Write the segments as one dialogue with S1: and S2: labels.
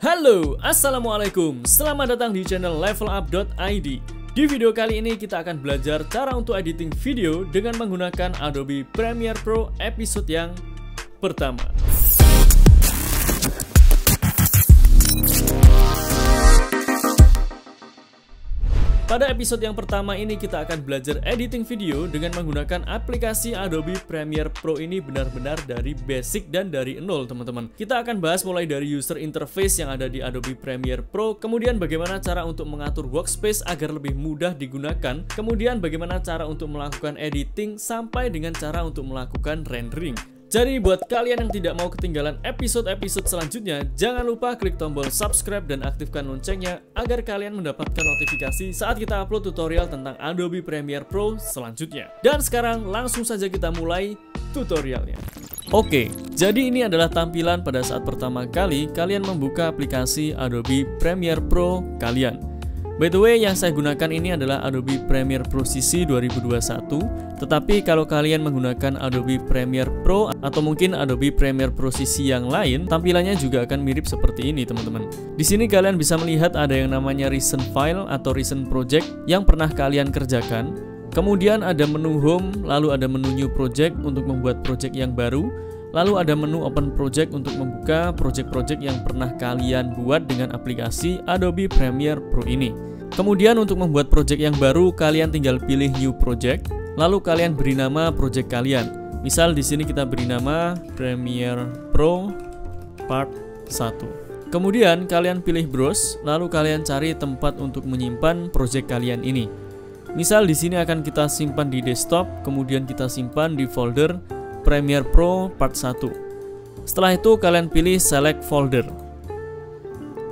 S1: Halo, Assalamualaikum. Selamat datang di channel levelup.id. Di video kali ini kita akan belajar cara untuk editing video dengan menggunakan Adobe Premiere Pro episode yang pertama. Pada episode yang pertama ini kita akan belajar editing video dengan menggunakan aplikasi Adobe Premiere Pro ini benar-benar dari basic dan dari nol, teman-teman. Kita akan bahas mulai dari user interface yang ada di Adobe Premiere Pro, kemudian bagaimana cara untuk mengatur workspace agar lebih mudah digunakan, kemudian bagaimana cara untuk melakukan editing sampai dengan cara untuk melakukan rendering. Jadi buat kalian yang tidak mau ketinggalan episode-episode selanjutnya, jangan lupa klik tombol subscribe dan aktifkan loncengnya agar kalian mendapatkan notifikasi saat kita upload tutorial tentang Adobe Premiere Pro selanjutnya. Dan sekarang langsung saja kita mulai tutorialnya. Oke, jadi ini adalah tampilan pada saat pertama kali kalian membuka aplikasi Adobe Premiere Pro kalian. By the way, yang saya gunakan ini adalah Adobe Premiere Pro CC 2021. Tetapi kalau kalian menggunakan Adobe Premiere Pro atau mungkin Adobe Premiere Pro CC yang lain, tampilannya juga akan mirip seperti ini, teman-teman. Di sini kalian bisa melihat ada yang namanya recent file atau recent project yang pernah kalian kerjakan. Kemudian ada menu home, lalu ada menu new project untuk membuat project yang baru. Lalu ada menu open project untuk membuka project-project yang pernah kalian buat dengan aplikasi Adobe Premiere Pro ini. Kemudian untuk membuat project yang baru, kalian tinggal pilih new project, lalu kalian beri nama project kalian. Misal di sini kita beri nama Premiere Pro Part 1. Kemudian kalian pilih browse, lalu kalian cari tempat untuk menyimpan project kalian ini. Misal di sini akan kita simpan di desktop, kemudian kita simpan di folder Premiere Pro Part 1. Setelah itu kalian pilih select folder.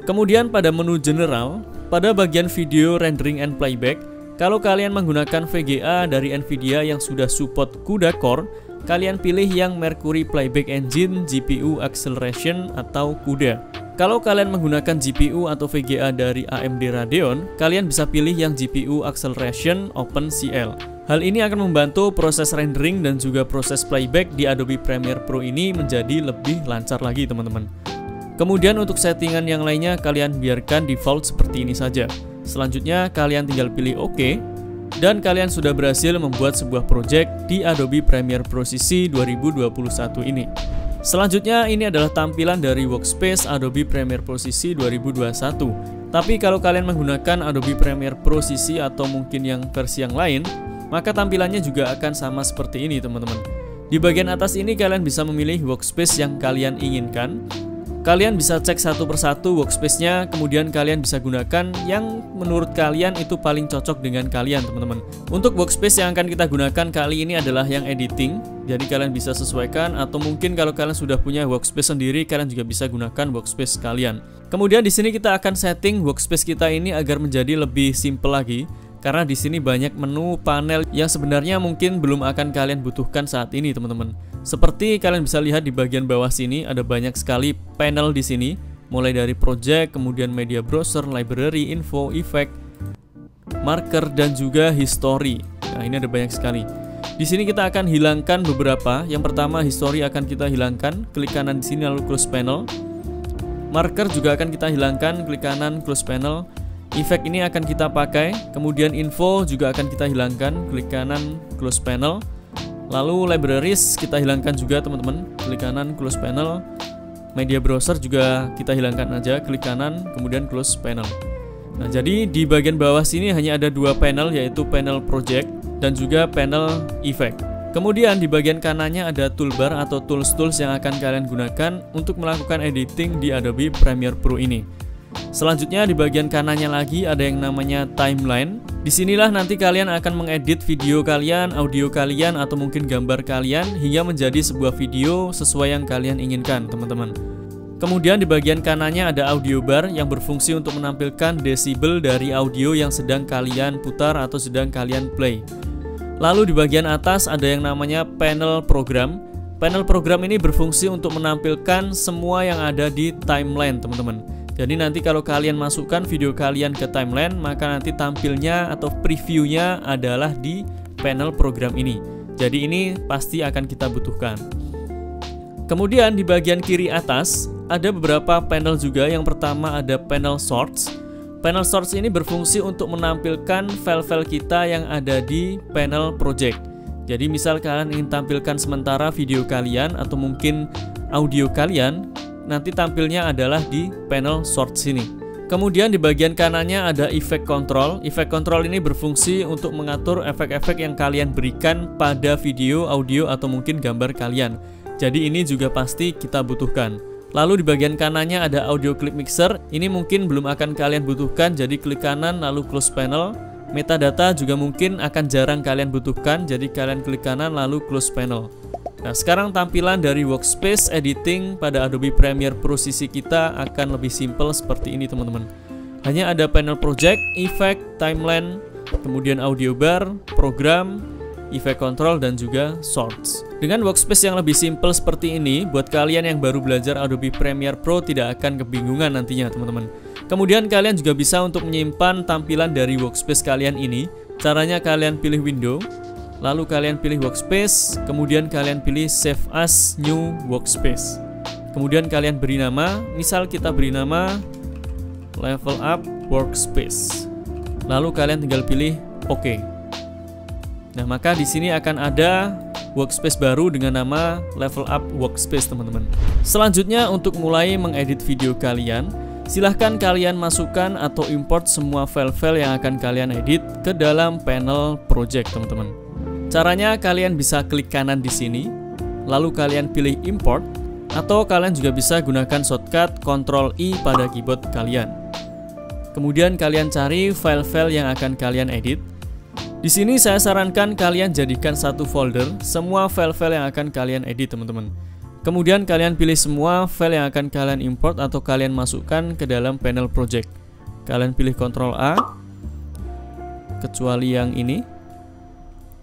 S1: Kemudian pada menu general, pada bagian video rendering and playback, kalau kalian menggunakan VGA dari Nvidia yang sudah support CUDA Core, kalian pilih yang Mercury Playback Engine GPU Acceleration atau CUDA. Kalau kalian menggunakan GPU atau VGA dari AMD Radeon, kalian bisa pilih yang GPU Acceleration OpenCL. Hal ini akan membantu proses rendering dan juga proses playback di Adobe Premiere Pro ini menjadi lebih lancar lagi, teman-teman. Kemudian untuk settingan yang lainnya kalian biarkan default seperti ini saja. Selanjutnya kalian tinggal pilih OK, dan kalian sudah berhasil membuat sebuah project di Adobe Premiere Pro CC 2021 ini. Selanjutnya ini adalah tampilan dari workspace Adobe Premiere Pro CC 2021. Tapi kalau kalian menggunakan Adobe Premiere Pro CC atau mungkin yang versi yang lain, maka tampilannya juga akan sama seperti ini, teman-teman. Di bagian atas ini kalian bisa memilih workspace yang kalian inginkan. Kalian bisa cek satu persatu workspace-nya, kemudian kalian bisa gunakan yang menurut kalian itu paling cocok dengan kalian, teman-teman. Untuk workspace yang akan kita gunakan kali ini adalah yang editing, jadi kalian bisa sesuaikan, atau mungkin kalau kalian sudah punya workspace sendiri, kalian juga bisa gunakan workspace kalian. Kemudian di sini kita akan setting workspace kita ini agar menjadi lebih simple lagi, karena di sini banyak menu panel yang sebenarnya mungkin belum akan kalian butuhkan saat ini, teman-teman. Seperti kalian bisa lihat di bagian bawah sini ada banyak sekali panel di sini, mulai dari project, kemudian media browser, library, info, effect, marker, dan juga history. Nah, ini ada banyak sekali. Di sini kita akan hilangkan beberapa. Yang pertama, history akan kita hilangkan, klik kanan di sini lalu close panel. Marker juga akan kita hilangkan, klik kanan close panel. Effect ini akan kita pakai, kemudian info juga akan kita hilangkan, klik kanan close panel. Lalu libraries kita hilangkan juga, teman-teman, klik kanan close panel. Media browser juga kita hilangkan aja, klik kanan kemudian close panel. Nah, jadi di bagian bawah sini hanya ada dua panel, yaitu panel project dan juga panel effect. Kemudian di bagian kanannya ada toolbar atau tools-tools yang akan kalian gunakan untuk melakukan editing di Adobe Premiere Pro ini. Selanjutnya di bagian kanannya lagi ada yang namanya timeline. Disinilah nanti kalian akan mengedit video kalian, audio kalian, atau mungkin gambar kalian hingga menjadi sebuah video sesuai yang kalian inginkan, teman-teman. Kemudian di bagian kanannya ada audio bar yang berfungsi untuk menampilkan desibel dari audio yang sedang kalian putar atau sedang kalian play. Lalu di bagian atas ada yang namanya panel program. Panel program ini berfungsi untuk menampilkan semua yang ada di timeline, teman-teman. Jadi nanti kalau kalian masukkan video kalian ke timeline, maka nanti tampilnya atau previewnya adalah di panel program ini. Jadi ini pasti akan kita butuhkan. Kemudian di bagian kiri atas ada beberapa panel juga. Yang pertama ada panel source. Panel source ini berfungsi untuk menampilkan file-file kita yang ada di panel project. Jadi misal kalian ingin tampilkan sementara video kalian atau mungkin audio kalian, nanti tampilnya adalah di panel source ini. Kemudian di bagian kanannya ada effect control. Effect control ini berfungsi untuk mengatur efek-efek yang kalian berikan pada video, audio, atau mungkin gambar kalian. Jadi ini juga pasti kita butuhkan. Lalu di bagian kanannya ada audio clip mixer. Ini mungkin belum akan kalian butuhkan, jadi klik kanan lalu close panel. Metadata juga mungkin akan jarang kalian butuhkan, jadi kalian klik kanan lalu close panel. Nah, sekarang tampilan dari workspace editing pada Adobe Premiere Pro sisi kita akan lebih simple seperti ini teman-teman. Hanya ada panel project, effect, timeline, kemudian audio bar, program, effect control, dan juga source. Dengan workspace yang lebih simple seperti ini, buat kalian yang baru belajar Adobe Premiere Pro tidak akan kebingungan nantinya teman-teman. Kemudian kalian juga bisa untuk menyimpan tampilan dari workspace kalian ini. Caranya kalian pilih window, lalu kalian pilih workspace, kemudian kalian pilih save as new workspace. Kemudian kalian beri nama, misal kita beri nama level up workspace. Lalu kalian tinggal pilih OK. Nah, maka di sini akan ada workspace baru dengan nama level up workspace teman-teman. Selanjutnya untuk mulai mengedit video kalian, silahkan kalian masukkan atau import semua file-file yang akan kalian edit ke dalam panel project teman-teman. Caranya kalian bisa klik kanan di sini, lalu kalian pilih import, atau kalian juga bisa gunakan shortcut Ctrl I pada keyboard kalian. Kemudian kalian cari file-file yang akan kalian edit. Di sini saya sarankan kalian jadikan satu folder semua file-file yang akan kalian edit teman-teman. Kemudian kalian pilih semua file yang akan kalian import atau kalian masukkan ke dalam panel project. Kalian pilih Ctrl A, kecuali yang ini.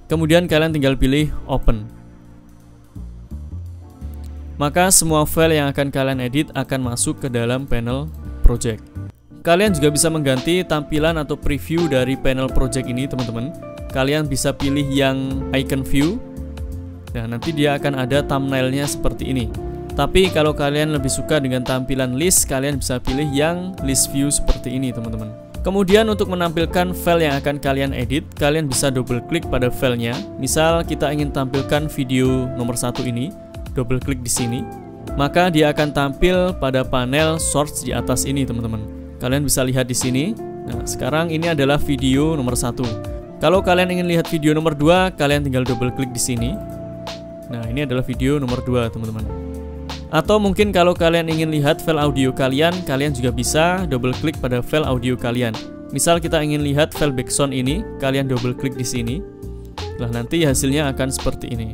S1: Kemudian kalian tinggal pilih open. Maka semua file yang akan kalian edit akan masuk ke dalam panel project. Kalian juga bisa mengganti tampilan atau preview dari panel project ini teman-teman. Kalian bisa pilih yang icon view. Nah, nanti dia akan ada thumbnailnya seperti ini. Tapi kalau kalian lebih suka dengan tampilan list, kalian bisa pilih yang list view seperti ini teman-teman. Kemudian untuk menampilkan file yang akan kalian edit, kalian bisa double klik pada filenya. Misal kita ingin tampilkan video nomor 1 ini, double klik di sini, maka dia akan tampil pada panel source di atas ini teman-teman. Kalian bisa lihat di sini. Nah, sekarang ini adalah video nomor 1. Kalau kalian ingin lihat video nomor 2, kalian tinggal double klik di sini. Nah, ini adalah video nomor 2 teman-teman. Atau mungkin kalau kalian ingin lihat file audio kalian, kalian juga bisa double klik pada file audio kalian. Misal kita ingin lihat file background ini, kalian double klik di sini. Nah, nanti hasilnya akan seperti ini.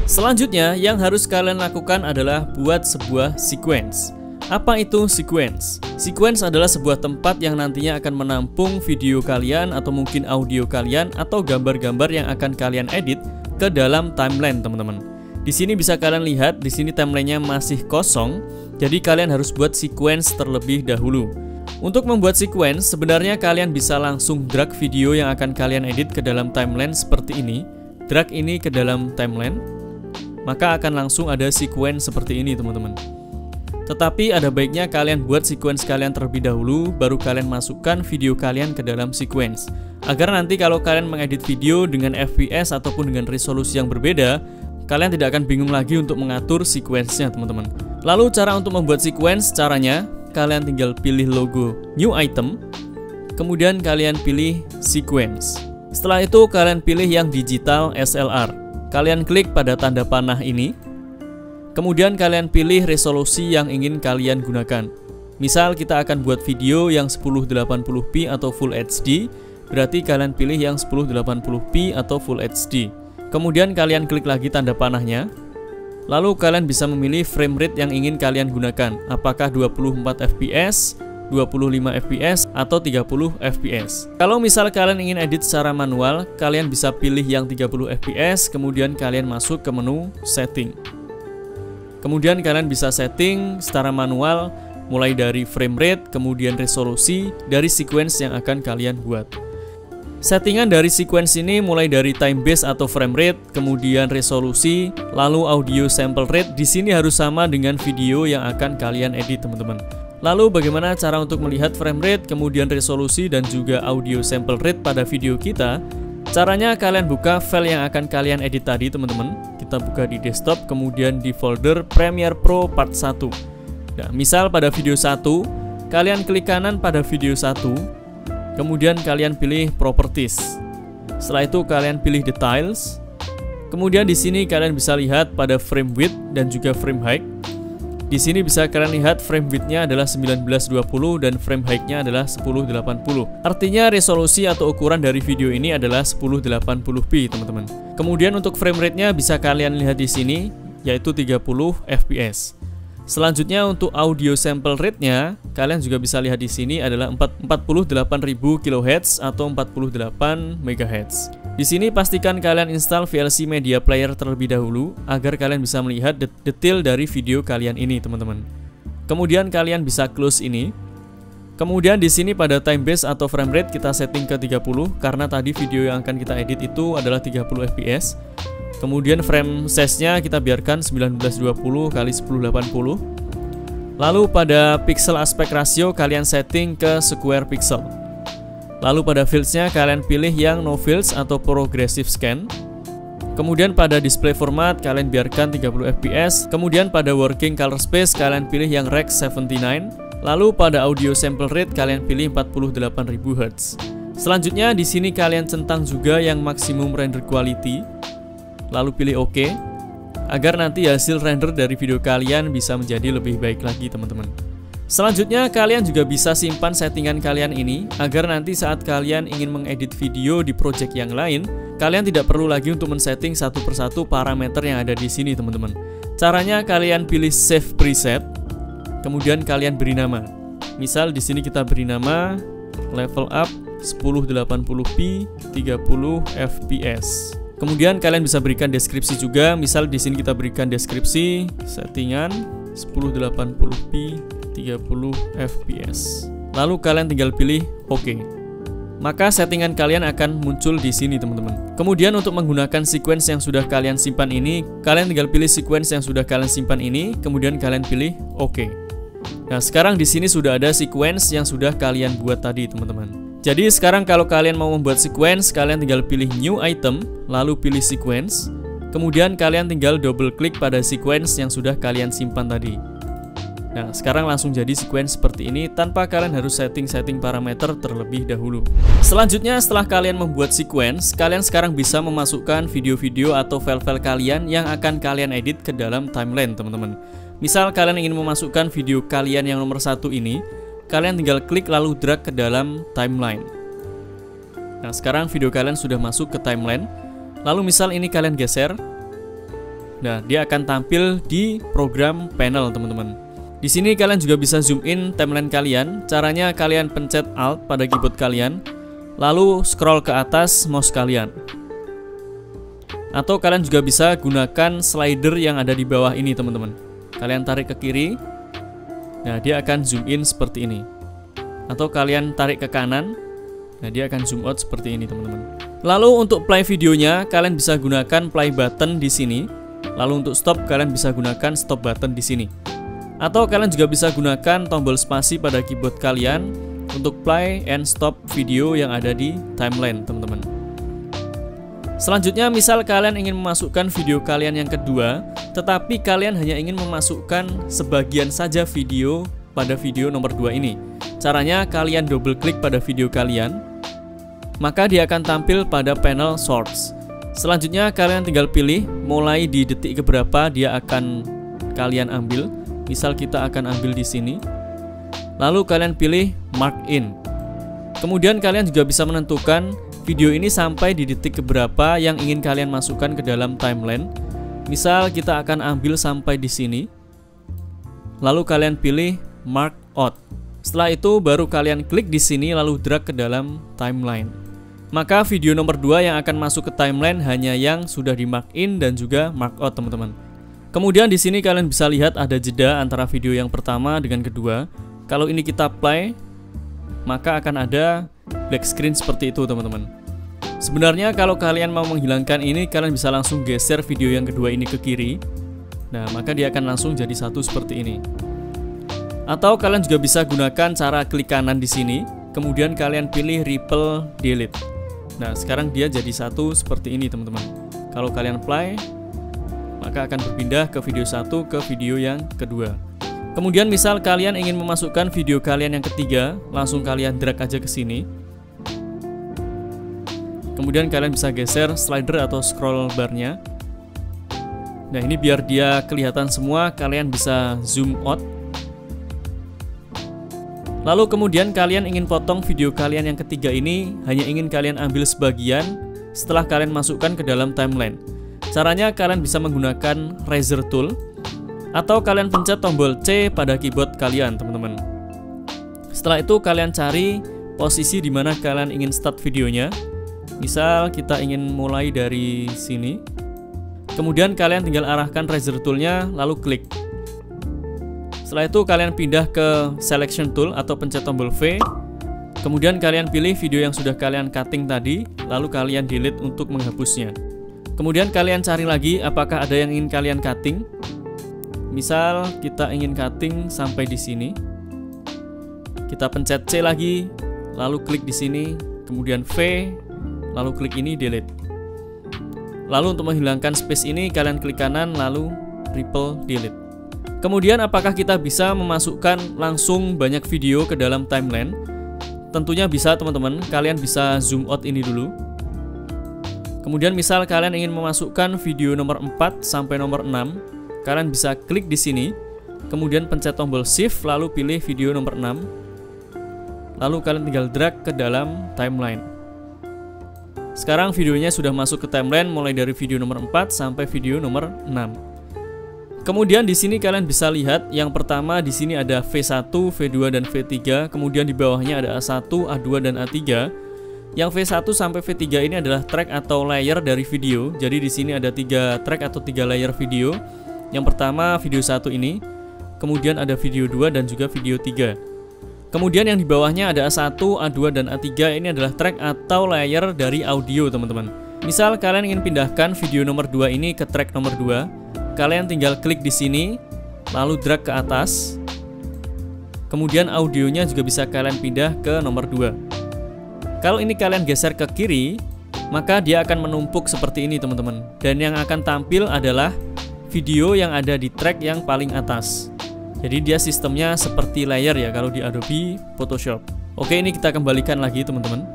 S1: Selanjutnya yang harus kalian lakukan adalah buat sebuah sequence. Apa itu sequence? Sequence adalah sebuah tempat yang nantinya akan menampung video kalian atau mungkin audio kalian atau gambar-gambar yang akan kalian edit ke dalam timeline teman-teman. Di sini bisa kalian lihat, di sini timelinenya masih kosong, jadi kalian harus buat sequence terlebih dahulu. Untuk membuat sequence, sebenarnya kalian bisa langsung drag video yang akan kalian edit ke dalam timeline seperti ini. Drag ini ke dalam timeline, maka akan langsung ada sequence seperti ini teman-teman. Tetapi ada baiknya kalian buat sequence kalian terlebih dahulu, baru kalian masukkan video kalian ke dalam sequence. Agar nanti kalau kalian mengedit video dengan FPS ataupun dengan resolusi yang berbeda, kalian tidak akan bingung lagi untuk mengatur sequence-nya teman-teman. Lalu cara untuk membuat sequence, caranya kalian tinggal pilih logo new item, kemudian kalian pilih sequence. Setelah itu kalian pilih yang digital SLR. Kalian klik pada tanda panah ini. Kemudian kalian pilih resolusi yang ingin kalian gunakan. Misal kita akan buat video yang 1080p atau Full HD, berarti kalian pilih yang 1080p atau Full HD. Kemudian kalian klik lagi tanda panahnya. Lalu kalian bisa memilih frame rate yang ingin kalian gunakan, apakah 24 fps, 25 fps, atau 30 fps. Kalau misal kalian ingin edit secara manual, kalian bisa pilih yang 30 fps, kemudian kalian masuk ke menu setting. Kemudian kalian bisa setting secara manual mulai dari frame rate, kemudian resolusi dari sequence yang akan kalian buat. Settingan dari sequence ini mulai dari time base atau frame rate, kemudian resolusi, lalu audio sample rate. Di sini harus sama dengan video yang akan kalian edit, teman-teman. Lalu bagaimana cara untuk melihat frame rate, kemudian resolusi dan juga audio sample rate pada video kita? Caranya kalian buka file yang akan kalian edit tadi, teman-teman. Kita buka di desktop, kemudian di folder Premiere Pro Part 1. Nah, misal pada video 1, kalian klik kanan pada video 1, kemudian kalian pilih Properties. Setelah itu kalian pilih Details. Kemudian di sini kalian bisa lihat pada frame width dan juga frame height. Di sini bisa kalian lihat frame width-nya adalah 1920 dan frame height-nya adalah 1080. Artinya resolusi atau ukuran dari video ini adalah 1080p, teman-teman. Kemudian untuk frame rate-nya bisa kalian lihat di sini, yaitu 30 fps. Selanjutnya untuk audio sample rate-nya, kalian juga bisa lihat di sini adalah 48.000 kHz atau 48 MHz. Di sini pastikan kalian install VLC Media Player terlebih dahulu agar kalian bisa melihat detail dari video kalian ini, teman-teman. Kemudian kalian bisa close ini. Kemudian di sini pada time base atau frame rate kita setting ke 30 karena tadi video yang akan kita edit itu adalah 30 fps. Kemudian frame size-nya kita biarkan 1920 x 1080. Lalu pada pixel aspect ratio kalian setting ke square pixel. Lalu pada fields-nya kalian pilih yang no fields atau progressive scan. Kemudian pada display format kalian biarkan 30 fps. Kemudian pada working color space kalian pilih yang Rec 79. Lalu pada audio sample rate kalian pilih 48.000 Hz. Selanjutnya di sini kalian centang juga yang maximum render quality. Lalu pilih OK agar nanti hasil render dari video kalian bisa menjadi lebih baik lagi, teman-teman. Selanjutnya kalian juga bisa simpan settingan kalian ini agar nanti saat kalian ingin mengedit video di project yang lain, kalian tidak perlu lagi untuk men-setting satu persatu parameter yang ada di sini, teman-teman. Caranya kalian pilih Save Preset, kemudian kalian beri nama. Misal di sini kita beri nama Level Up 1080p 30 fps. Kemudian kalian bisa berikan deskripsi juga. Misal di sini kita berikan deskripsi settingan 1080p 30 fps. Lalu kalian tinggal pilih OK. Maka settingan kalian akan muncul di sini, teman-teman. Kemudian untuk menggunakan sequence yang sudah kalian simpan ini, kalian tinggal pilih sequence yang sudah kalian simpan ini, kemudian kalian pilih OK. Nah, sekarang di sini sudah ada sequence yang sudah kalian buat tadi, teman-teman. Jadi sekarang kalau kalian mau membuat sequence, kalian tinggal pilih New Item, lalu pilih Sequence. Kemudian kalian tinggal double klik pada sequence yang sudah kalian simpan tadi. Nah, sekarang langsung jadi sequence seperti ini tanpa kalian harus setting-setting parameter terlebih dahulu. Selanjutnya setelah kalian membuat sequence, kalian sekarang bisa memasukkan video-video atau file-file kalian yang akan kalian edit ke dalam timeline, teman-teman. Misal kalian ingin memasukkan video kalian yang nomor 1 ini, kalian tinggal klik lalu drag ke dalam timeline. Nah, sekarang video kalian sudah masuk ke timeline. Lalu misal ini kalian geser. Nah, dia akan tampil di program panel, teman-teman. Di sini kalian juga bisa zoom in timeline kalian. Caranya kalian pencet Alt pada keyboard kalian, lalu scroll ke atas mouse kalian. Atau kalian juga bisa gunakan slider yang ada di bawah ini, teman-teman. Kalian tarik ke kiri. Nah, dia akan zoom in seperti ini. Atau kalian tarik ke kanan. Nah, dia akan zoom out seperti ini, teman-teman. Lalu untuk play videonya, kalian bisa gunakan play button di sini. Lalu untuk stop, kalian bisa gunakan stop button di sini. Atau kalian juga bisa gunakan tombol spasi pada keyboard kalian untuk play and stop video yang ada di timeline, teman-teman. Selanjutnya, misal kalian ingin memasukkan video kalian yang kedua, tetapi kalian hanya ingin memasukkan sebagian saja video pada video nomor 2 ini. Caranya kalian double klik pada video kalian, maka dia akan tampil pada panel source. Selanjutnya kalian tinggal pilih mulai di detik keberapa dia akan kalian ambil. Misal kita akan ambil di sini. Lalu kalian pilih mark in. Kemudian kalian juga bisa menentukan video ini sampai di detik keberapa yang ingin kalian masukkan ke dalam timeline. Misal kita akan ambil sampai di sini. Lalu kalian pilih mark out. Setelah itu baru kalian klik di sini lalu drag ke dalam timeline. Maka video nomor 2 yang akan masuk ke timeline hanya yang sudah di mark in dan juga mark out, teman-teman. Kemudian di sini kalian bisa lihat ada jeda antara video yang pertama dengan kedua. Kalau ini kita play, maka akan ada black screen seperti itu, teman-teman. Sebenarnya kalau kalian mau menghilangkan ini, kalian bisa langsung geser video yang kedua ini ke kiri. Nah, maka dia akan langsung jadi satu seperti ini. Atau kalian juga bisa gunakan cara klik kanan di sini, kemudian kalian pilih Ripple Delete. Nah, sekarang dia jadi satu seperti ini, teman-teman. Kalau kalian play, maka akan berpindah ke video satu ke video yang kedua. Kemudian misal kalian ingin memasukkan video kalian yang ketiga, langsung kalian drag aja ke sini. Kemudian kalian bisa geser slider atau scroll barnya. Nah, ini biar dia kelihatan semua, kalian bisa zoom out. Lalu kemudian kalian ingin potong video kalian yang ketiga ini, hanya ingin kalian ambil sebagian setelah kalian masukkan ke dalam timeline. Caranya kalian bisa menggunakan razor tool atau kalian pencet tombol C pada keyboard kalian, teman-teman. Setelah itu kalian cari posisi di mana kalian ingin start videonya. Misal kita ingin mulai dari sini. Kemudian kalian tinggal arahkan razor toolnya lalu klik. Setelah itu kalian pindah ke selection tool atau pencet tombol V. Kemudian kalian pilih video yang sudah kalian cutting tadi, lalu kalian delete untuk menghapusnya. Kemudian kalian cari lagi apakah ada yang ingin kalian cutting. Misal kita ingin cutting sampai di sini. Kita pencet C lagi, lalu klik di sini, kemudian V, lalu klik ini delete. Lalu untuk menghilangkan space ini kalian klik kanan lalu Ripple Delete. Kemudian apakah kita bisa memasukkan langsung banyak video ke dalam timeline? Tentunya bisa, teman-teman. Kalian bisa zoom out ini dulu. Kemudian misal kalian ingin memasukkan video nomor 4 sampai nomor 6, kalian bisa klik di sini, kemudian pencet tombol Shift lalu pilih video nomor 6. Lalu kalian tinggal drag ke dalam timeline. Sekarang videonya sudah masuk ke timeline mulai dari video nomor 4 sampai video nomor 6. Kemudian di sini kalian bisa lihat yang pertama di sini ada V1, V2 dan V3, kemudian di bawahnya ada A1, A2 dan A3. Yang V1 sampai V3 ini adalah track atau layer dari video. Jadi di sini ada 3 track atau 3 layer video. Yang pertama video 1 ini, kemudian ada video 2 dan juga video 3. Kemudian yang di bawahnya ada A1, A2 dan A3, ini adalah track atau layer dari audio, teman-teman. Misal kalian ingin pindahkan video nomor 2 ini ke track nomor 2, kalian tinggal klik di sini, lalu drag ke atas. Kemudian audionya juga bisa kalian pindah ke nomor 2. Kalau ini kalian geser ke kiri, maka dia akan menumpuk seperti ini, teman-teman. Dan yang akan tampil adalah video yang ada di track yang paling atas. Jadi dia sistemnya seperti layer ya kalau di Adobe Photoshop. Oke, ini kita kembalikan lagi, teman-teman.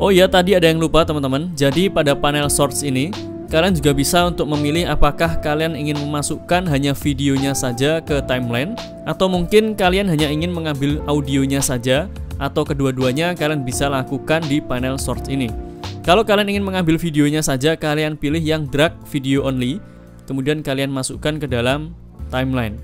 S1: Oh ya, tadi ada yang lupa, teman-teman. Jadi pada panel source ini, kalian juga bisa untuk memilih apakah kalian ingin memasukkan hanya videonya saja ke timeline, atau mungkin kalian hanya ingin mengambil audionya saja, atau kedua-duanya kalian bisa lakukan di panel source ini. Kalau kalian ingin mengambil videonya saja, kalian pilih yang drag video only, kemudian kalian masukkan ke dalam timeline.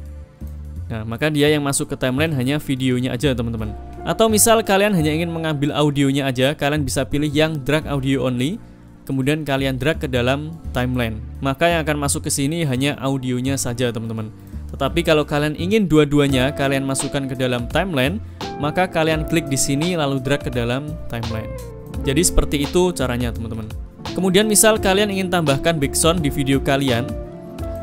S1: Nah, maka dia yang masuk ke timeline hanya videonya aja, teman-teman. Atau misal kalian hanya ingin mengambil audionya aja, kalian bisa pilih yang drag audio only, kemudian kalian drag ke dalam timeline. Maka yang akan masuk ke sini hanya audionya saja, teman-teman. Tetapi kalau kalian ingin dua-duanya kalian masukkan ke dalam timeline, maka kalian klik di sini lalu drag ke dalam timeline. Jadi seperti itu caranya, teman-teman. Kemudian misal kalian ingin tambahkan background di video kalian,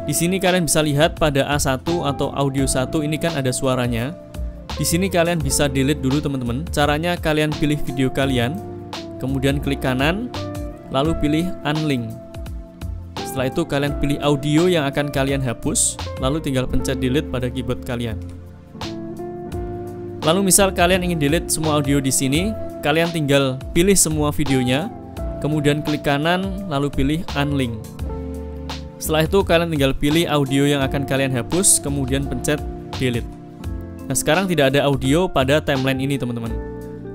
S1: di sini kalian bisa lihat pada A1 atau audio 1 ini kan ada suaranya. Di sini kalian bisa delete dulu, teman-teman. Caranya kalian pilih video kalian, kemudian klik kanan, lalu pilih unlink. Setelah itu kalian pilih audio yang akan kalian hapus, lalu tinggal pencet delete pada keyboard kalian. Lalu misal kalian ingin delete semua audio di sini, kalian tinggal pilih semua videonya, kemudian klik kanan, lalu pilih unlink. Setelah itu kalian tinggal pilih audio yang akan kalian hapus, kemudian pencet delete. Nah, sekarang tidak ada audio pada timeline ini, teman-teman.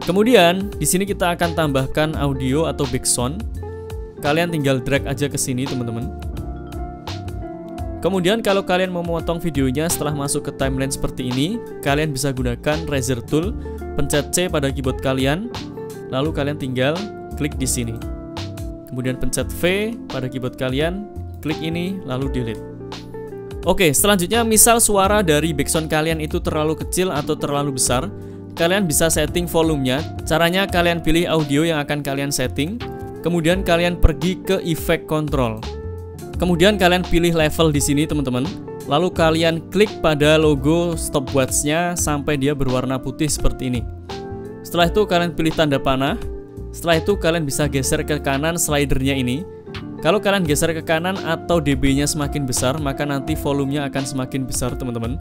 S1: Kemudian di sini kita akan tambahkan audio atau background. Kalian tinggal drag aja ke sini, teman-teman. Kemudian kalau kalian mau memotong videonya setelah masuk ke timeline seperti ini, kalian bisa gunakan razor tool, pencet C pada keyboard kalian, lalu kalian tinggal klik di sini. Kemudian pencet V pada keyboard kalian, klik ini, lalu delete. Oke, selanjutnya misal suara dari background kalian itu terlalu kecil atau terlalu besar, kalian bisa setting volumenya. Caranya kalian pilih audio yang akan kalian setting, kemudian kalian pergi ke effect control. Kemudian kalian pilih level di sini teman-teman. Lalu kalian klik pada logo stopwatch-nya sampai dia berwarna putih seperti ini. Setelah itu kalian pilih tanda panah. Setelah itu kalian bisa geser ke kanan slidernya ini. Kalau kalian geser ke kanan atau dB-nya semakin besar, maka nanti volumenya akan semakin besar teman-teman.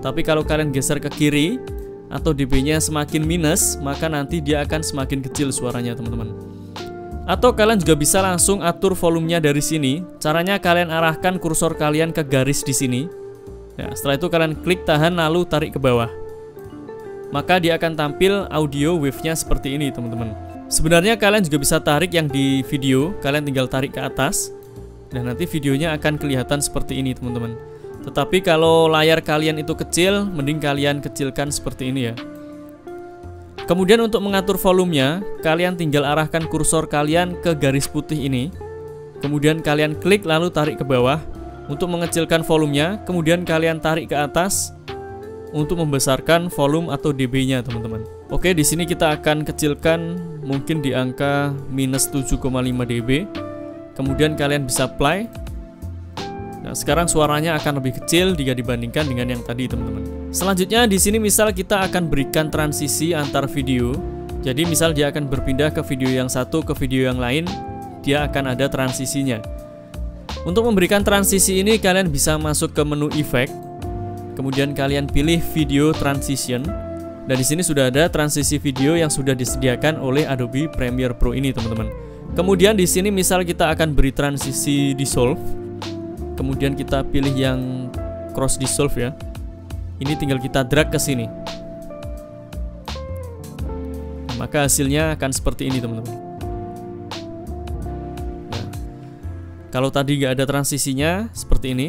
S1: Tapi kalau kalian geser ke kiri atau dB-nya semakin minus, maka nanti dia akan semakin kecil suaranya teman-teman. Atau kalian juga bisa langsung atur volumenya dari sini. Caranya kalian arahkan kursor kalian ke garis di sini. Nah, setelah itu kalian klik tahan lalu tarik ke bawah. Maka dia akan tampil audio wave-nya seperti ini teman-teman. Sebenarnya kalian juga bisa tarik yang di video, kalian tinggal tarik ke atas dan nanti videonya akan kelihatan seperti ini teman-teman. Tetapi kalau layar kalian itu kecil, mending kalian kecilkan seperti ini ya. Kemudian untuk mengatur volumenya, kalian tinggal arahkan kursor kalian ke garis putih ini. Kemudian kalian klik lalu tarik ke bawah untuk mengecilkan volumenya, kemudian kalian tarik ke atas untuk membesarkan volume atau dB-nya teman-teman. Oke, di sini kita akan kecilkan mungkin di angka minus 7,5 dB. Kemudian kalian bisa play. Nah, sekarang suaranya akan lebih kecil jika dibandingkan dengan yang tadi teman-teman. Selanjutnya di sini misal kita akan berikan transisi antar video. Jadi misal dia akan berpindah ke video yang satu ke video yang lain, dia akan ada transisinya. Untuk memberikan transisi ini kalian bisa masuk ke menu effect. Kemudian kalian pilih video transition. Dan di sini sudah ada transisi video yang sudah disediakan oleh Adobe Premiere Pro ini, teman-teman. Kemudian di sini misal kita akan beri transisi dissolve. Kemudian kita pilih yang cross dissolve ya. Ini tinggal kita drag ke sini. Maka hasilnya akan seperti ini, teman-teman. Nah, kalau tadi nggak ada transisinya seperti ini.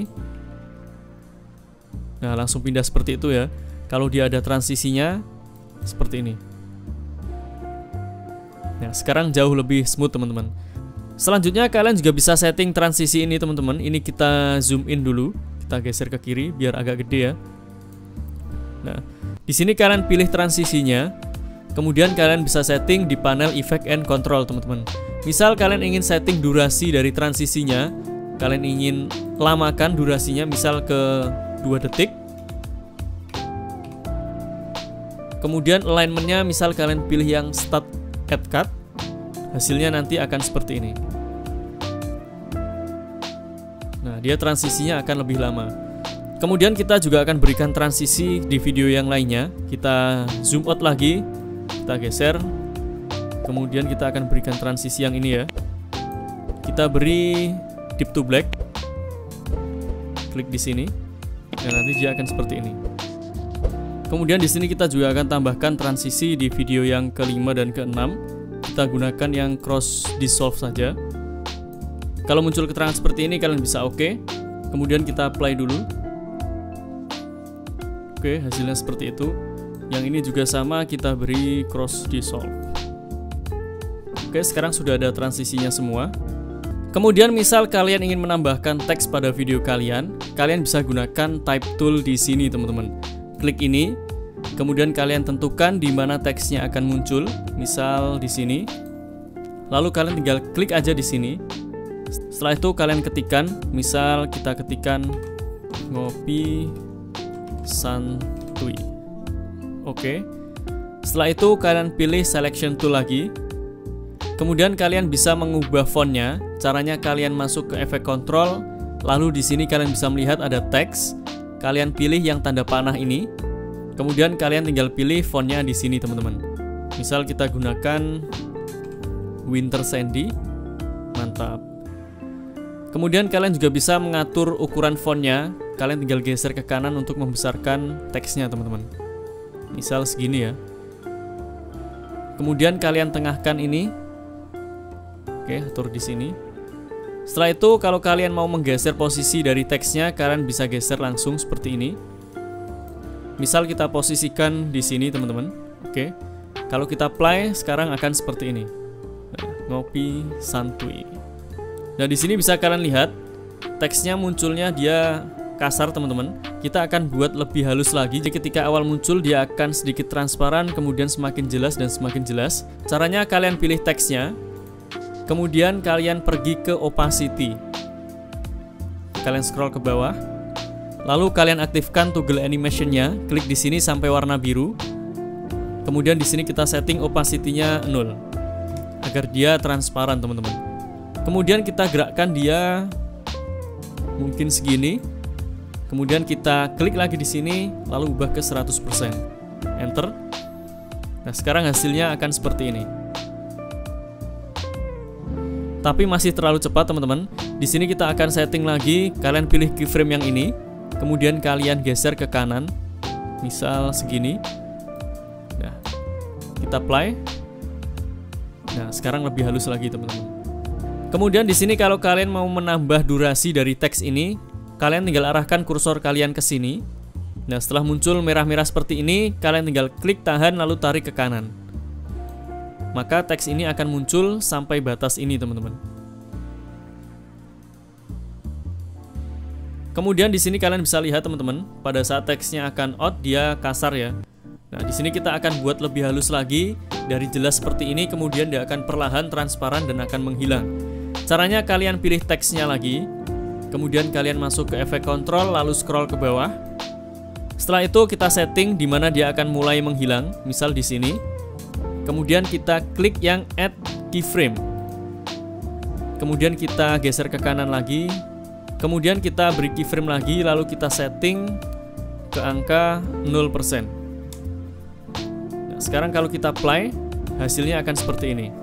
S1: Nah, langsung pindah seperti itu ya. Kalau dia ada transisinya seperti ini. Nah, sekarang jauh lebih smooth teman-teman. Selanjutnya kalian juga bisa setting transisi ini teman-teman. Ini kita zoom in dulu. Kita geser ke kiri biar agak gede ya. Nah, di sini kalian pilih transisinya. Kemudian kalian bisa setting di panel effect and control teman-teman. Misal kalian ingin setting durasi dari transisinya. Kalian ingin lamakan durasinya misal ke 2 detik. Kemudian alignmentnya misal kalian pilih yang start at cut. Hasilnya nanti akan seperti ini. Nah, dia transisinya akan lebih lama. Kemudian kita juga akan berikan transisi di video yang lainnya. Kita zoom out lagi, kita geser. Kemudian kita akan berikan transisi yang ini ya. Kita beri deep to black. Klik di sini. Dan nanti dia akan seperti ini. Kemudian di sini kita juga akan tambahkan transisi di video yang kelima dan keenam. Kita gunakan yang cross dissolve saja. Kalau muncul keterangan seperti ini kalian bisa oke. Kemudian kita play dulu. Oke, hasilnya seperti itu. Yang ini juga sama, kita beri cross dissolve. Oke, sekarang sudah ada transisinya semua. Kemudian misal kalian ingin menambahkan teks pada video kalian, kalian bisa gunakan type tool di sini teman-teman. Klik ini, kemudian kalian tentukan di mana teksnya akan muncul, misal di sini. Lalu kalian tinggal klik aja di sini. Setelah itu kalian ketikkan, misal kita ketikkan ngopi santuy. Oke. Setelah itu kalian pilih selection tool lagi. Kemudian kalian bisa mengubah fontnya. Caranya kalian masuk ke efek control, lalu di sini kalian bisa melihat ada teks. Kalian pilih yang tanda panah ini. Kemudian kalian tinggal pilih fontnya di sini teman-teman. Misal kita gunakan Winter Sandy. Mantap. Kemudian kalian juga bisa mengatur ukuran fontnya. Kalian tinggal geser ke kanan untuk membesarkan teksnya teman-teman. Misal segini ya. Kemudian kalian tengahkan ini. Oke, atur di sini. Setelah itu kalau kalian mau menggeser posisi dari teksnya, kalian bisa geser langsung seperti ini. Misal kita posisikan di sini teman-teman. Oke. Kalau kita play sekarang akan seperti ini. Nah, ngopi santuy. Nah, di sini bisa kalian lihat teksnya munculnya dia kasar teman-teman. Kita akan buat lebih halus lagi. Jadi ketika awal muncul dia akan sedikit transparan, kemudian semakin jelas dan semakin jelas. Caranya kalian pilih teksnya, kemudian kalian pergi ke opacity. Kalian scroll ke bawah, lalu kalian aktifkan toggle animation-nya. Klik di sini sampai warna biru. Kemudian di sini kita setting opacity-nya 0 agar dia transparan teman-teman. Kemudian kita gerakkan dia mungkin segini. Kemudian kita klik lagi di sini, lalu ubah ke 100%. Enter. Nah, sekarang hasilnya akan seperti ini. Tapi masih terlalu cepat teman-teman. Di sini kita akan setting lagi. Kalian pilih keyframe yang ini, kemudian kalian geser ke kanan, misal segini. Nah, kita play. Nah, sekarang lebih halus lagi teman-teman. Kemudian di sini kalau kalian mau menambah durasi dari teks ini, kalian tinggal arahkan kursor kalian ke sini. Nah, setelah muncul merah-merah seperti ini, kalian tinggal klik tahan lalu tarik ke kanan. Maka teks ini akan muncul sampai batas ini, teman-teman. Kemudian di sini kalian bisa lihat, teman-teman, pada saat teksnya akan out dia kasar ya. Nah, di sini kita akan buat lebih halus lagi. Dari jelas seperti ini, kemudian dia akan perlahan transparan dan akan menghilang. Caranya kalian pilih teksnya lagi, kemudian kalian masuk ke efek kontrol, lalu scroll ke bawah. Setelah itu kita setting di mana dia akan mulai menghilang, misal di sini. Kemudian kita klik yang add keyframe. Kemudian kita geser ke kanan lagi. Kemudian kita beri keyframe lagi, lalu kita setting ke angka 0%. Nah, sekarang kalau kita play, hasilnya akan seperti ini.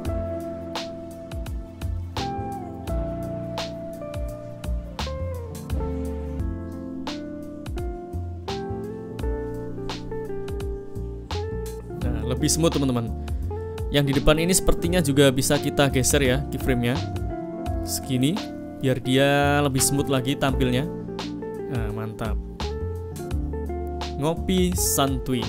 S1: Lebih smooth teman-teman. Yang di depan ini sepertinya juga bisa kita geser ya keyframe-nya segini biar dia lebih smooth lagi tampilnya. Nah, mantap. Ngopi santuy.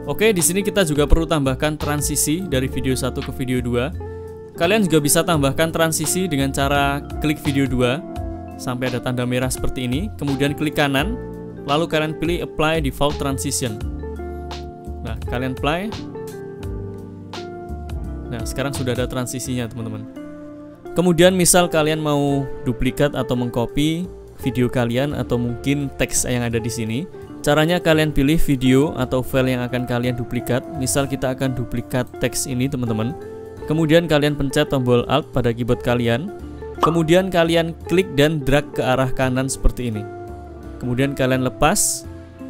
S1: Oke, di sini kita juga perlu tambahkan transisi dari video 1 ke video 2. Kalian juga bisa tambahkan transisi dengan cara klik video 2 sampai ada tanda merah seperti ini, kemudian klik kanan, lalu kalian pilih apply default transition. Nah, kalian play. Nah, sekarang sudah ada transisinya teman-teman. Kemudian misal kalian mau duplikat atau mengcopy video kalian atau mungkin teks yang ada di sini, caranya kalian pilih video atau file yang akan kalian duplikat. Misal kita akan duplikat teks ini teman-teman. Kemudian kalian pencet tombol Alt pada keyboard kalian. Kemudian kalian klik dan drag ke arah kanan seperti ini. Kemudian kalian lepas.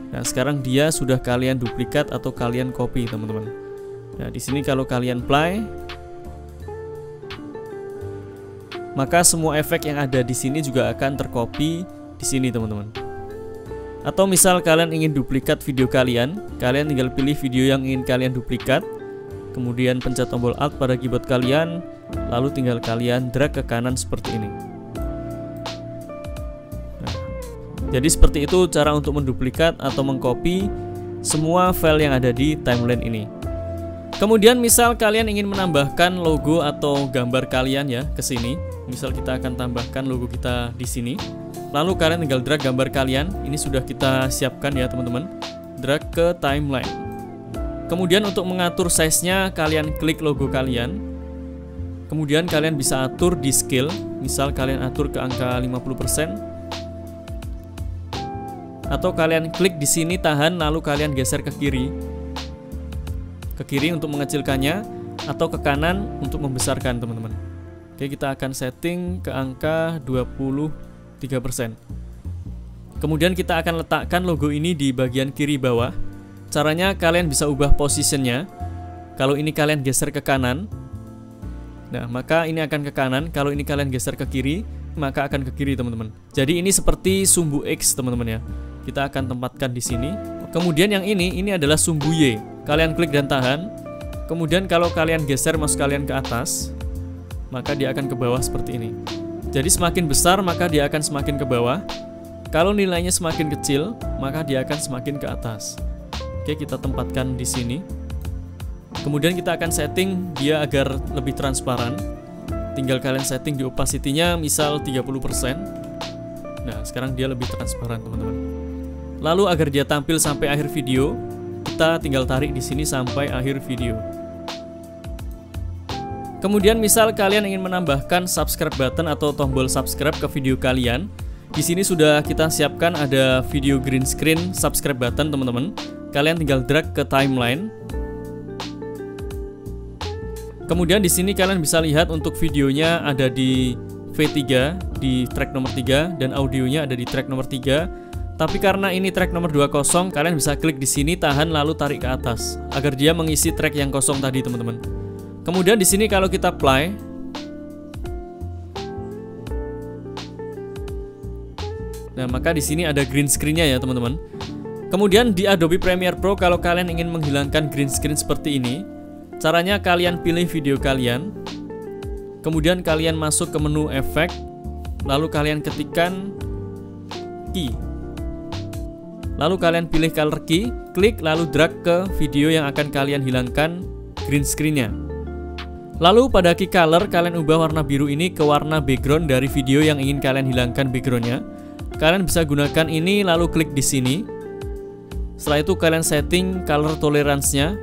S1: Nah, sekarang dia sudah kalian duplikat atau kalian copy, teman-teman. Nah, di sini kalau kalian play, maka semua efek yang ada di sini juga akan tercopy di sini, teman-teman. Atau misal kalian ingin duplikat video kalian tinggal pilih video yang ingin kalian duplikat. Kemudian pencet tombol Alt pada keyboard kalian, lalu tinggal kalian drag ke kanan seperti ini. Nah, jadi seperti itu cara untuk menduplikat atau mengcopy semua file yang ada di timeline ini. Kemudian misal kalian ingin menambahkan logo atau gambar kalian ya ke sini. Misal kita akan tambahkan logo kita di sini. Lalu kalian tinggal drag gambar kalian. Ini sudah kita siapkan ya teman-teman. Drag ke timeline. Kemudian untuk mengatur size-nya kalian klik logo kalian. Kemudian kalian bisa atur di scale. Misal kalian atur ke angka 50%. Atau kalian klik di sini tahan lalu kalian geser ke kiri. Ke kiri untuk mengecilkannya atau ke kanan untuk membesarkan, teman-teman. Oke, kita akan setting ke angka 23%. Kemudian kita akan letakkan logo ini di bagian kiri bawah. Caranya kalian bisa ubah positionnya. Kalau ini kalian geser ke kanan, nah maka ini akan ke kanan. Kalau ini kalian geser ke kiri, maka akan ke kiri, teman-teman. Jadi ini seperti sumbu X, teman-teman ya. Kita akan tempatkan di sini. Kemudian yang ini adalah sumbu Y. Kalian klik dan tahan. Kemudian kalau kalian geser mouse kalian ke atas, maka dia akan ke bawah seperti ini. Jadi semakin besar maka dia akan semakin ke bawah. Kalau nilainya semakin kecil, maka dia akan semakin ke atas. Oke, kita tempatkan di sini. Kemudian kita akan setting dia agar lebih transparan. tinggal kalian setting di opacity-nya misal 30%. Nah, sekarang dia lebih transparan, teman-teman. Lalu agar dia tampil sampai akhir video, kita tinggal tarik di sini sampai akhir video. Kemudian misal kalian ingin menambahkan subscribe button atau tombol subscribe ke video kalian, di sini sudah kita siapkan ada video green screen subscribe button, teman-teman. Kalian tinggal drag ke timeline. Kemudian di sini kalian bisa lihat untuk videonya ada di V3 di track nomor 3 dan audionya ada di track nomor 3. Tapi karena ini track nomor 20, kalian bisa klik di sini, tahan lalu tarik ke atas agar dia mengisi track yang kosong tadi, teman-teman. Kemudian di sini kalau kita play, nah maka di sini ada green screen-nya ya, teman-teman. Kemudian di Adobe Premiere Pro kalau kalian ingin menghilangkan green screen seperti ini, caranya kalian pilih video kalian, kemudian kalian masuk ke menu efek, lalu kalian ketikkan key. Lalu kalian pilih color key, klik lalu drag ke video yang akan kalian hilangkan green screen-nya. Lalu pada key color kalian ubah warna biru ini ke warna background dari video yang ingin kalian hilangkan backgroundnya. Kalian bisa gunakan ini lalu klik di sini. Setelah itu kalian setting color tolerance-nya.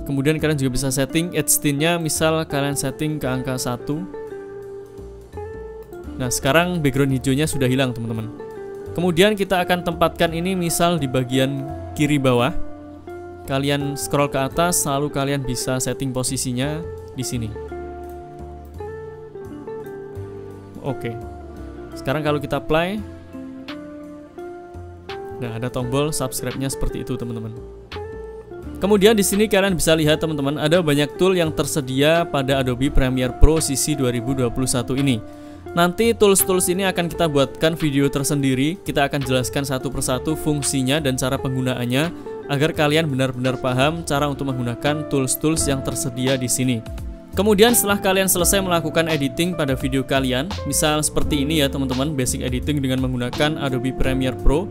S1: Kemudian kalian juga bisa setting edge tint-nya, misal kalian setting ke angka 1. Nah, sekarang background hijaunya sudah hilang, teman-teman. Kemudian kita akan tempatkan ini misal di bagian kiri bawah. Kalian scroll ke atas, lalu kalian bisa setting posisinya di sini. Oke. Sekarang kalau kita play, nah ada tombol subscribe-nya seperti itu, teman-teman. Kemudian di sini kalian bisa lihat, teman-teman, ada banyak tool yang tersedia pada Adobe Premiere Pro CC 2021 ini. Nanti tools-tools ini akan kita buatkan video tersendiri. Kita akan jelaskan satu persatu fungsinya dan cara penggunaannya agar kalian benar-benar paham cara untuk menggunakan tools-tools yang tersedia di sini. Kemudian setelah kalian selesai melakukan editing pada video kalian, misal seperti ini ya, teman-teman, basic editing dengan menggunakan Adobe Premiere Pro,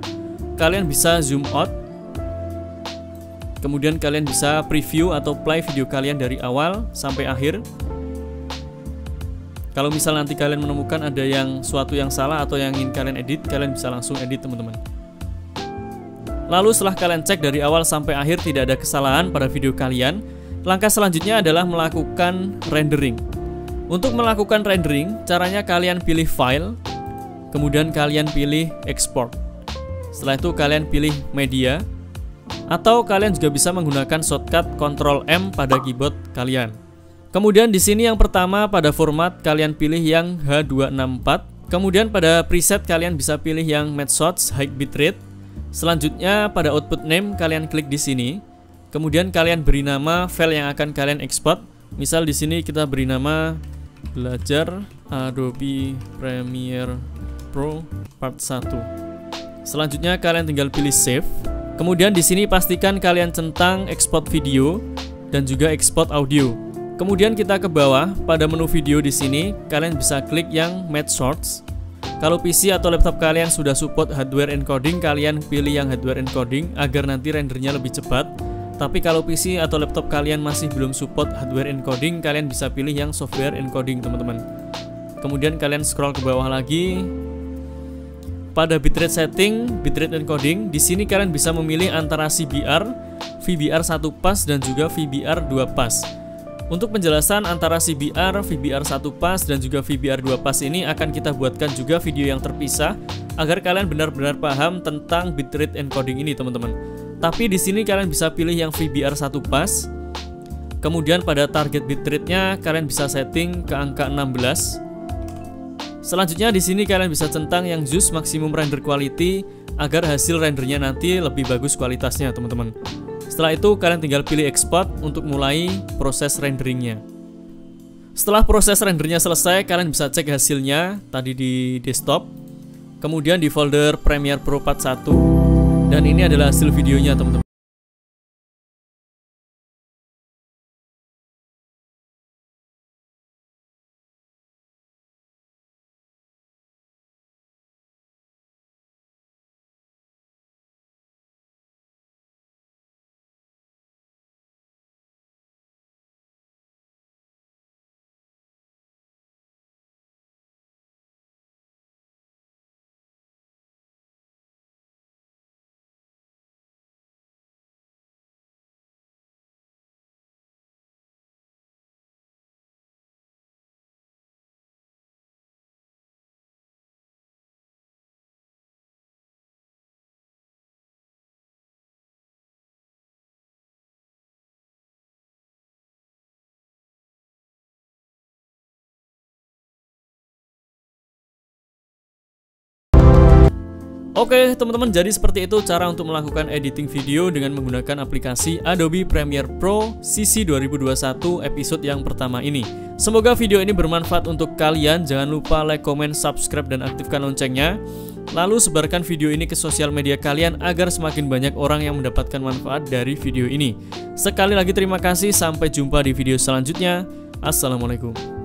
S1: kalian bisa zoom out. Kemudian kalian bisa preview atau play video kalian dari awal sampai akhir. Kalau misal nanti kalian menemukan ada suatu yang salah atau yang ingin kalian edit, kalian bisa langsung edit, teman-teman. Lalu setelah kalian cek dari awal sampai akhir tidak ada kesalahan pada video kalian, langkah selanjutnya adalah melakukan rendering. Untuk melakukan rendering, caranya kalian pilih file, kemudian kalian pilih export. Setelah itu kalian pilih media, atau kalian juga bisa menggunakan shortcut Ctrl M pada keyboard kalian. Kemudian di sini yang pertama pada format kalian pilih yang H264. Kemudian pada preset kalian bisa pilih yang Match Shots High Bitrate. Selanjutnya pada output name kalian klik di sini. Kemudian kalian beri nama file yang akan kalian export. Misal di sini kita beri nama belajar Adobe Premiere Pro Part 1. Selanjutnya kalian tinggal pilih save. Kemudian di sini pastikan kalian centang export video dan juga export audio. Kemudian kita ke bawah pada menu video di sini kalian bisa klik yang Match Source. Kalau PC atau laptop kalian sudah support hardware encoding, kalian pilih yang hardware encoding agar nanti rendernya lebih cepat. Tapi kalau PC atau laptop kalian masih belum support hardware encoding, kalian bisa pilih yang software encoding, teman-teman. Kemudian kalian scroll ke bawah lagi. Pada bitrate setting, bitrate encoding, di sini kalian bisa memilih antara CBR, VBR 1 pas dan juga VBR 2 pas. Untuk penjelasan antara CBR, VBR 1 pas dan juga VBR 2 pas ini akan kita buatkan juga video yang terpisah agar kalian benar-benar paham tentang bitrate encoding ini, teman-teman. Tapi di sini kalian bisa pilih yang VBR 1 pas. Kemudian pada target bitrate-nya kalian bisa setting ke angka 16. Selanjutnya di sini kalian bisa centang yang Zeus maximum render quality agar hasil rendernya nanti lebih bagus kualitasnya, teman-teman. Setelah itu kalian tinggal pilih export untuk mulai proses renderingnya. Setelah proses rendernya selesai, kalian bisa cek hasilnya tadi di desktop, kemudian di folder Premiere Pro Part 1, dan ini adalah hasil videonya, teman-teman. Oke teman-teman, jadi seperti itu cara untuk melakukan editing video dengan menggunakan aplikasi Adobe Premiere Pro CC 2021 episode yang pertama ini. Semoga video ini bermanfaat untuk kalian. Jangan lupa like, comment, subscribe, dan aktifkan loncengnya. Lalu sebarkan video ini ke sosial media kalian agar semakin banyak orang yang mendapatkan manfaat dari video ini. Sekali lagi terima kasih, sampai jumpa di video selanjutnya. Assalamualaikum.